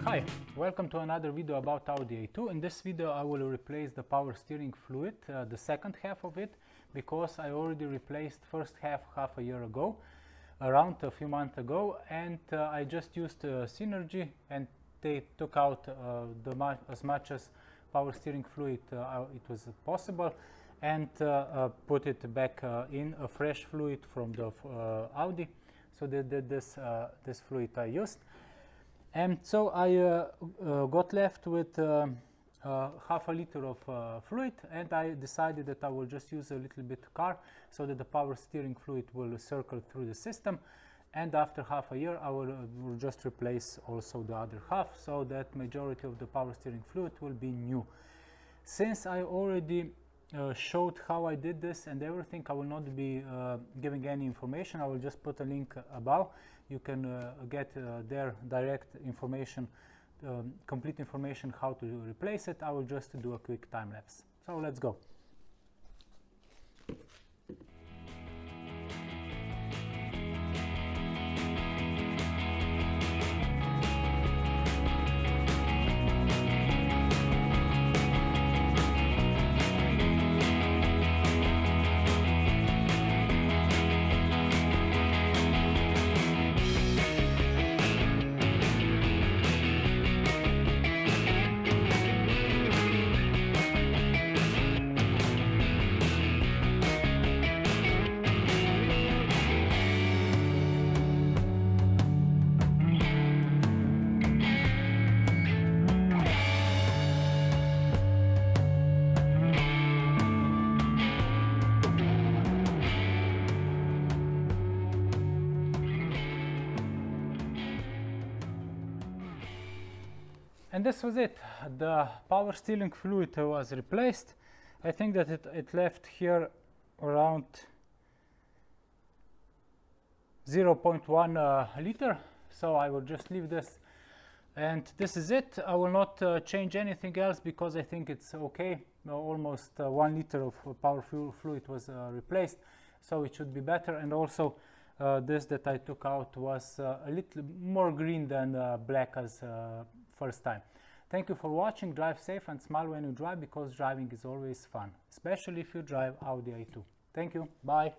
Hi, welcome to another video about Audi A2. In this video I will replace the power steering fluid, the second half of it, because I already replaced first half a year ago, around a few months ago, and I just used Synergy and they took out as much as power steering fluid it was possible, and put it back in a fresh fluid from the Audi. So this fluid I used. And so I got left with half a liter of fluid, and I decided that I will just use a little bit car so that the power steering fluid will circle through the system, and after half a year I will just replace also the other half, so that majority of the power steering fluid will be new. Since I already showed how I did this and everything, I will not be giving any information. I will just put a link above. You can get there direct information, complete information how to replace it. I will just do a quick time lapse. So let's go. And this was it. The power steering fluid was replaced. I think that it left here around 0.1 liter. So I will just leave this. And this is it. I will not change anything else because I think it's okay. Almost 1 liter of power fluid was replaced. So it should be better. And also this that I took out was a little more green than black as first time. Thank you for watching. Drive safe and smile when you drive, because driving is always fun, especially if you drive Audi A2. Thank you. Bye.